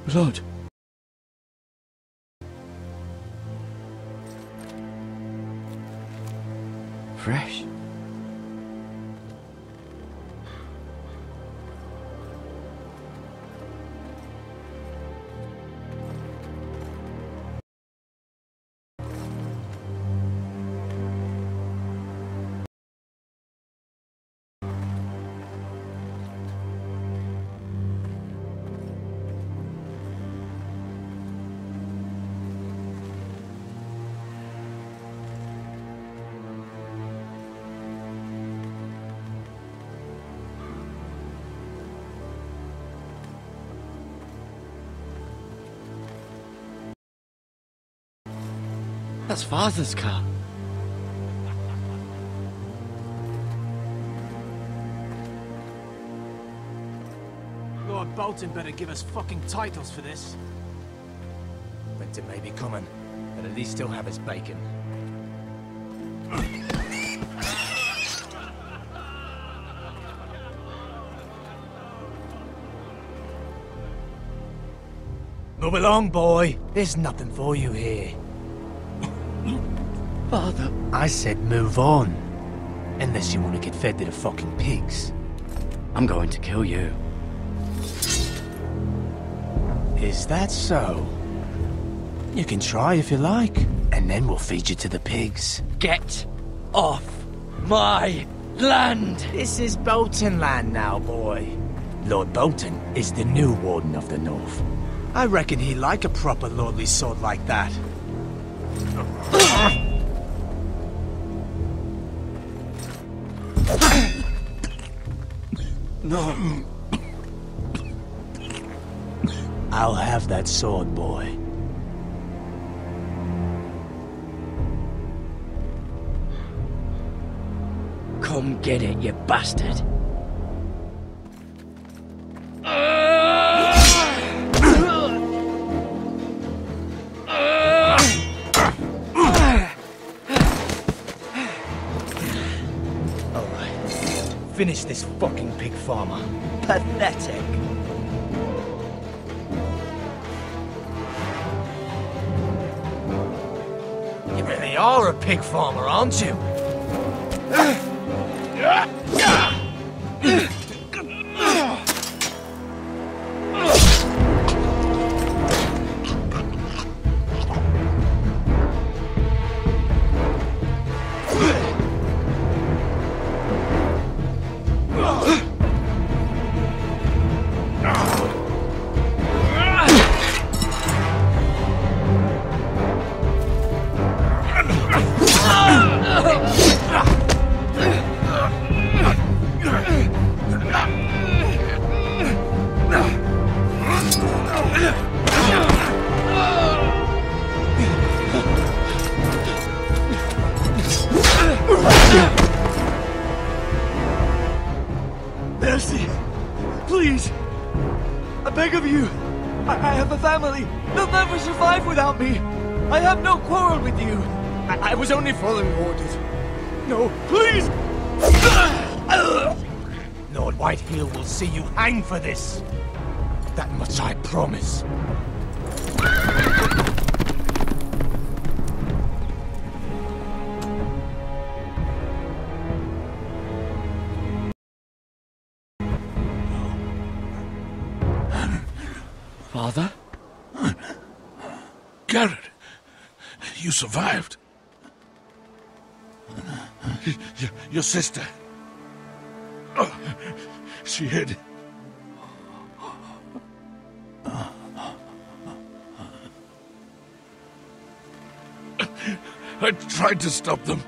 Blood. Fresh. That's Father's car. Lord Bolton better give us fucking titles for this. Winter may be coming, but at least he'll have his bacon. Move along, boy. There's nothing for you here. Father. I said move on. Unless you want to get fed to the fucking pigs. I'm going to kill you. Is that so? You can try if you like, and then we'll feed you to the pigs. Get off my land! This is Bolton land now, boy. Lord Bolton is the new Warden of the North. I reckon he'd like a proper lordly sword like that. No. I'll have that sword, boy. Come get it, you bastard. Finish this fucking pig farmer. Pathetic. You really are a pig farmer, aren't you? Mercy! Please! I beg of you! I have a family! They'll never survive without me! I have no quarrel with you! I was only following orders. No, please! Lord Whitehill will see you hang for this. That much I promise. Father? Garrett, you survived. Your sister. Oh, she hid. I tried to stop them.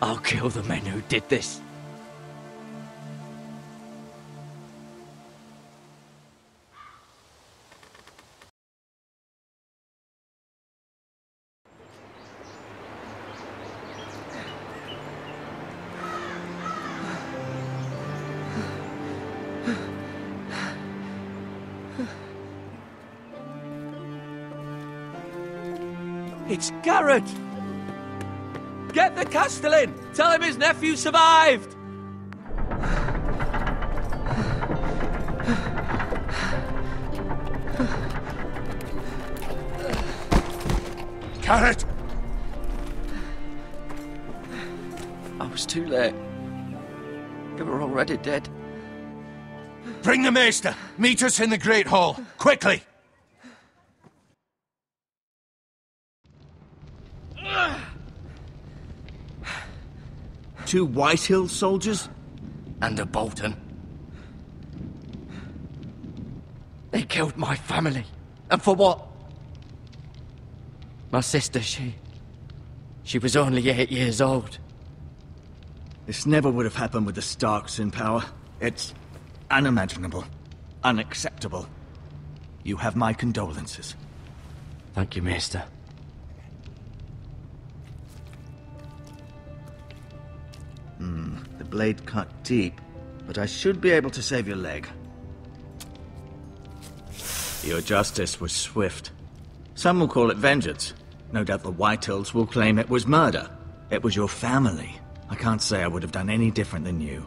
I'll kill the men who did this. It's Garrett! Get the Castellan! Tell him his nephew survived! Garrett! I was too late. They were already dead. Bring the Maester! Meet us in the Great Hall, quickly! Two Whitehill soldiers? And a Bolton. They killed my family. And for what? My sister, she was only 8 years old. This never would have happened with the Starks in power. It's unimaginable. Unacceptable. You have my condolences. Thank you, Maester. The blade cut deep, but I should be able to save your leg. Your justice was swift. Some will call it vengeance. No doubt the Whitehills will claim it was murder. It was your family. I can't say I would have done any different than you.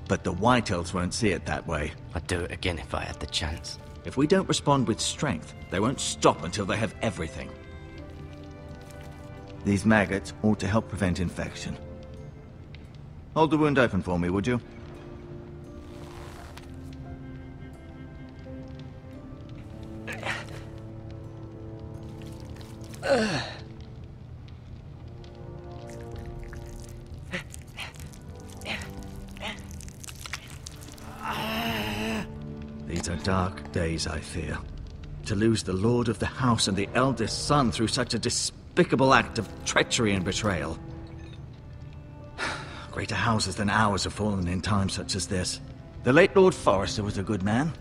But the Whitehills won't see it that way. I'd do it again if I had the chance. If we don't respond with strength, they won't stop until they have everything. These maggots ought to help prevent infection. Hold the wound open for me, would you? These are dark days, I fear. To lose the lord of the house and the eldest son through such a despicable act of treachery and betrayal. Greater houses than ours have fallen in times such as this. The late Lord Forrester was a good man.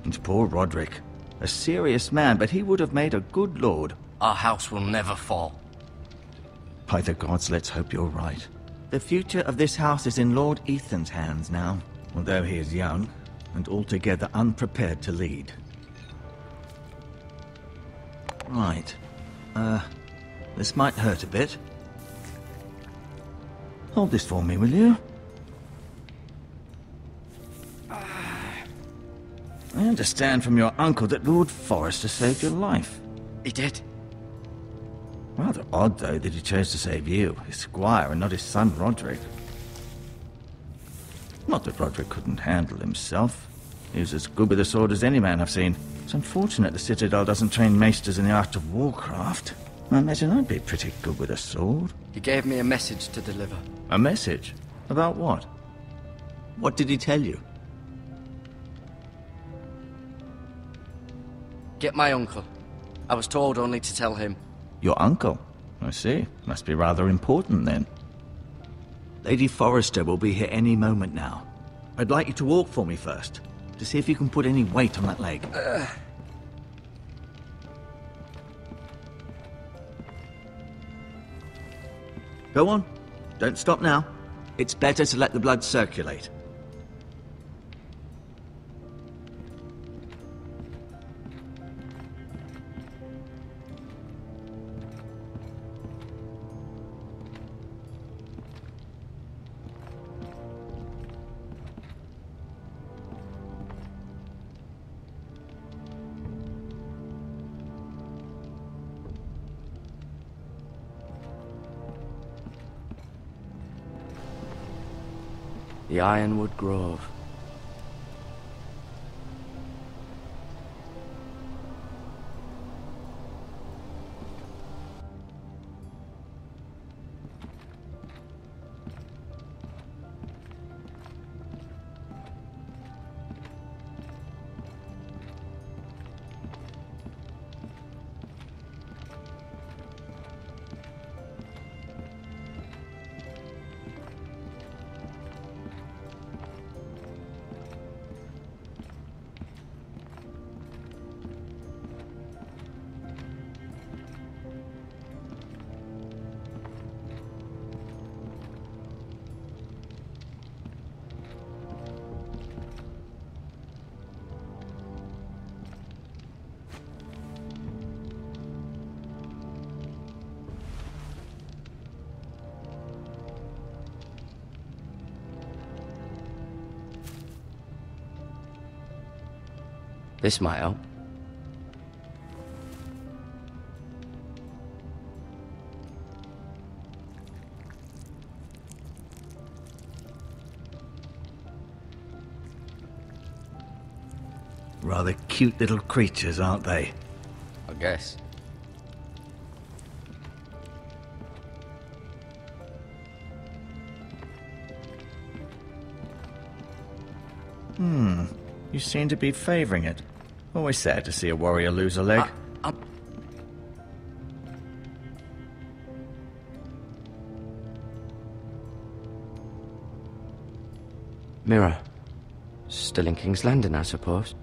And poor Roderick. A serious man, but he would have made a good lord. Our house will never fall. By the gods, let's hope you're right. The future of this house is in Lord Ethan's hands now, although he is young and altogether unprepared to lead. Right. This might hurt a bit. Hold this for me, will you? I understand from your uncle that Lord Forrester saved your life. He did. Rather odd, though, that he chose to save you, his squire, and not his son Roderick. Not that Roderick couldn't handle himself. He was as good with a sword as any man I've seen. It's unfortunate the Citadel doesn't train maesters in the art of warcraft. I imagine I'd be pretty good with a sword. He gave me a message to deliver. A message? About what? What did he tell you? Get my uncle. I was told only to tell him. Your uncle? I see. Must be rather important, then. Lady Forrester will be here any moment now. I'd like you to walk for me first, to see if you can put any weight on that leg. Go on. Don't stop now. It's better to let the blood circulate. The Ironwood Grove. This might help. Rather cute little creatures, aren't they? I guess. You seem to be favoring it. Always sad to see a warrior lose a leg. Mira. Still in King's Landing, I suppose.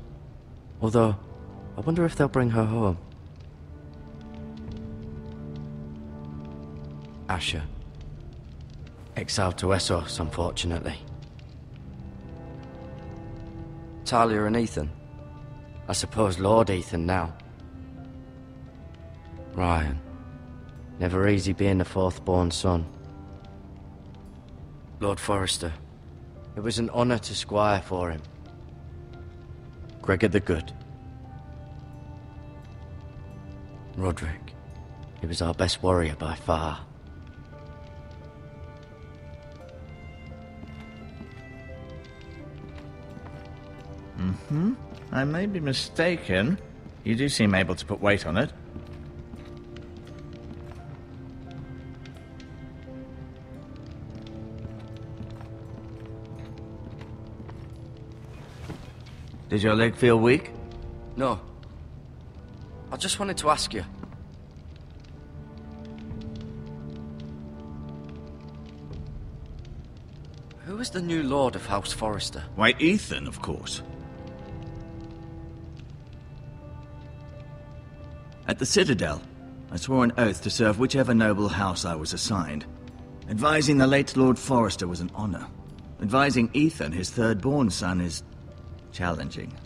Although, I wonder if they'll bring her home. Asher. Exiled to Essos, unfortunately. Talia and Ethan. I suppose Lord Ethan now. Ryan. Never easy being the fourth-born son. Lord Forrester. It was an honor to squire for him. Gregor the Good. Roderick. He was our best warrior by far. I may be mistaken. You do seem able to put weight on it. Did your leg feel weak? No. I just wanted to ask you. Who is the new Lord of House Forrester? Why, Ethan, of course. At the Citadel, I swore an oath to serve whichever noble house I was assigned. Advising the late Lord Forrester was an honor. Advising Ethan, his third-born son, is challenging.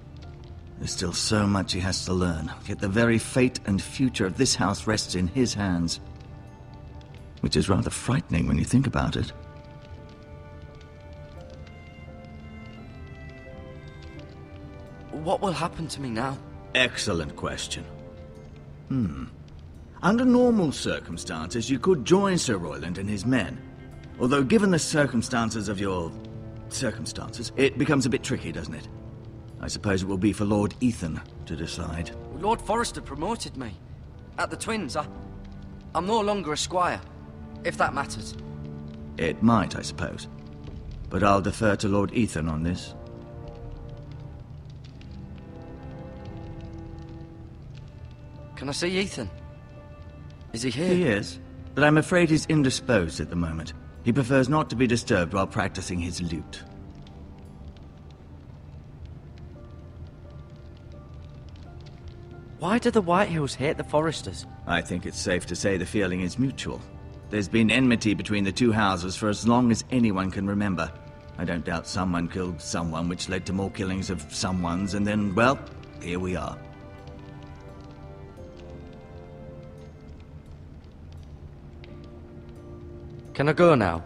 There's still so much he has to learn, yet the very fate and future of this house rests in his hands. Which is rather frightening when you think about it. What will happen to me now? Excellent question. Under normal circumstances, you could join Sir Royland and his men. Although given the circumstances of your circumstances, it becomes a bit tricky, doesn't it? I suppose it will be for Lord Ethan to decide. Lord Forrester promoted me. At the Twins, I'm no longer a squire, if that matters. It might, I suppose. But I'll defer to Lord Ethan on this. Can I see Ethan? Is he here? He is, but I'm afraid he's indisposed at the moment. He prefers not to be disturbed while practicing his lute. Why do the Whitehills hate the Forresters? I think it's safe to say the feeling is mutual. There's been enmity between the two houses for as long as anyone can remember. I don't doubt someone killed someone, which led to more killings of someones, and then, well, here we are. Can I go now?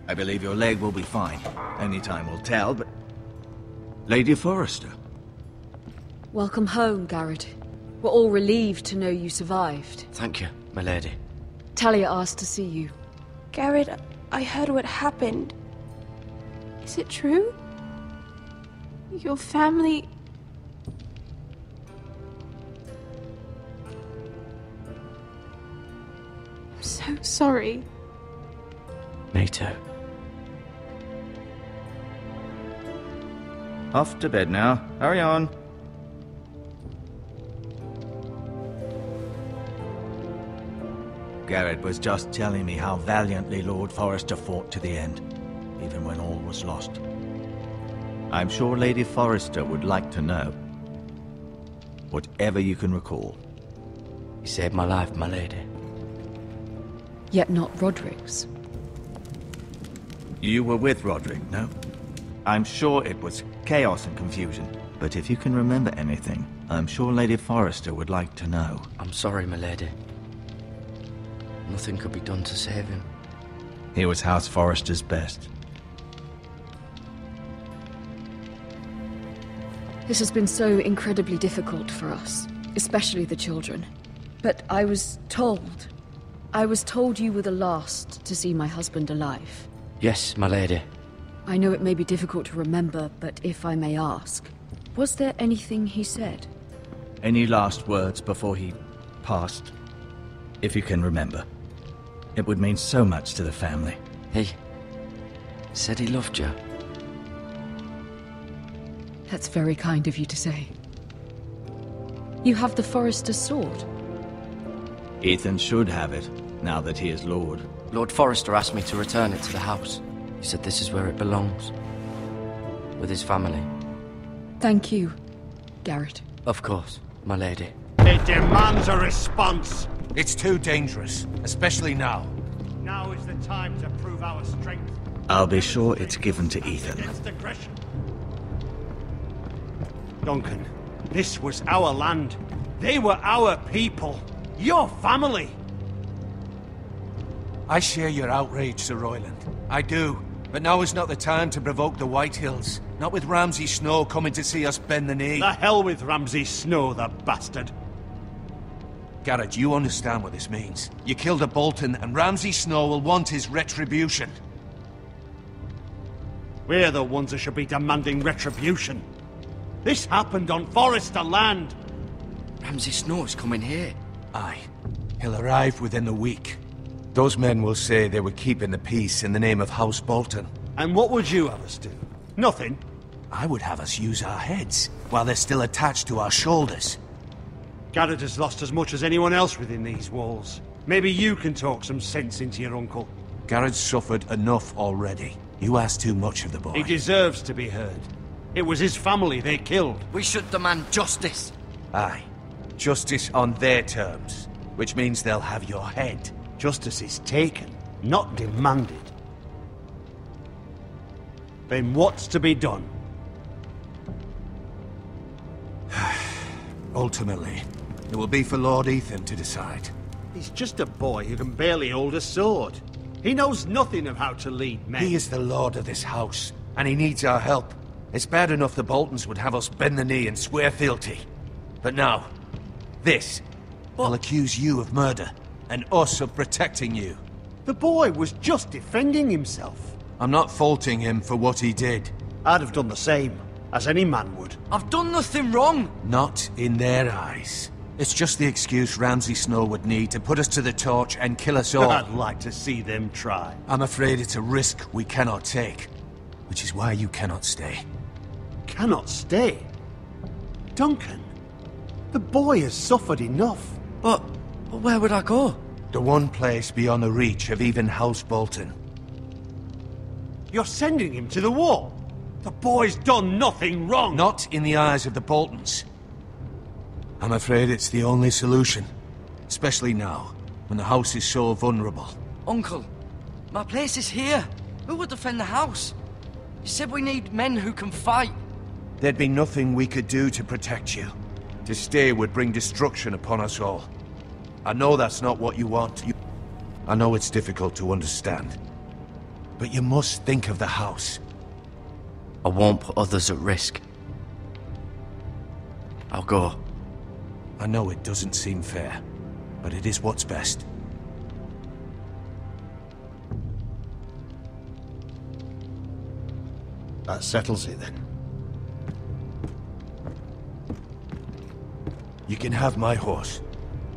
I believe your leg will be fine. Only time will tell, but... Lady Forrester. Welcome home, Garrett. We're all relieved to know you survived. Thank you, my lady. Talia asked to see you. Garrett, I heard what happened. Is it true? Your family... I'm so sorry. Me too. Off to bed now. Hurry on. Garrett was just telling me how valiantly Lord Forrester fought to the end, even when all was lost. I'm sure Lady Forrester would like to know. Whatever you can recall. You saved my life, my lady. Yet not Roderick's. You were with Roderick, no? I'm sure it was chaos and confusion, but if you can remember anything, I'm sure Lady Forrester would like to know. I'm sorry, my lady. Nothing could be done to save him. He was House Forrester's best. This has been so incredibly difficult for us, especially the children. But I was told you were the last to see my husband alive. Yes, my lady. I know it may be difficult to remember, but if I may ask, was there anything he said? Any last words before he passed? If you can remember. It would mean so much to the family. He said he loved you. That's very kind of you to say. You have the Forester's sword. Ethan should have it, now that he is Lord. Lord Forrester asked me to return it to the house. He said this is where it belongs. With his family. Thank you, Garrett. Of course, my lady. It demands a response. It's too dangerous, especially now. Now is the time to prove our strength. I'll be sure it's given to Ethan. Against aggression. Duncan, this was our land. They were our people. Your family. I share your outrage, Sir Royland. I do. But now is not the time to provoke the White Hills. Not with Ramsay Snow coming to see us bend the knee. The hell with Ramsay Snow, the bastard. Garrett, you understand what this means. You killed a Bolton, and Ramsay Snow will want his retribution. We're the ones that should be demanding retribution. This happened on Forester land. Ramsay Snow is coming here. Aye. He'll arrive within a week. Those men will say they were keeping the peace in the name of House Bolton. And what would you have us do? Nothing. I would have us use our heads, while they're still attached to our shoulders. Garrett has lost as much as anyone else within these walls. Maybe you can talk some sense into your uncle. Garrett's suffered enough already. You ask too much of the boy. He deserves to be heard. It was his family they killed. We should demand justice. Aye. Justice on their terms, which means they'll have your head. Justice is taken, not demanded. Then what's to be done? Ultimately, it will be for Lord Ethan to decide. He's just a boy who can barely hold a sword. He knows nothing of how to lead men. He is the lord of this house, and he needs our help. It's bad enough the Boltons would have us bend the knee and swear fealty. But now, this. They'll accuse you of murder, and us of protecting you. The boy was just defending himself. I'm not faulting him for what he did. I'd have done the same, as any man would. I've done nothing wrong. Not in their eyes. It's just the excuse Ramsay Snow would need to put us to the torch and kill us all. I'd like to see them try. I'm afraid it's a risk we cannot take, which is why you cannot stay. Cannot stay? Duncan, the boy has suffered enough. But where would I go? The one place beyond the reach of even House Bolton. You're sending him to the wall. The boy's done nothing wrong. Not in the eyes of the Boltons. I'm afraid it's the only solution. Especially now, when the house is so vulnerable. Uncle, my place is here. Who would defend the house? You said we need men who can fight. There'd be nothing we could do to protect you. To stay would bring destruction upon us all. I know that's not what you want. I know it's difficult to understand. But you must think of the house. I won't put others at risk. I'll go. I know it doesn't seem fair, but it is what's best. That settles it then. You can have my horse,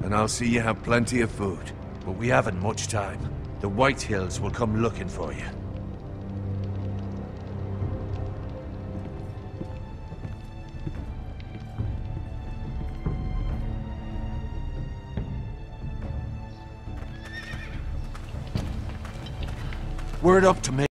and I'll see you have plenty of food. But we haven't much time. The White Hills will come looking for you. Word up to me.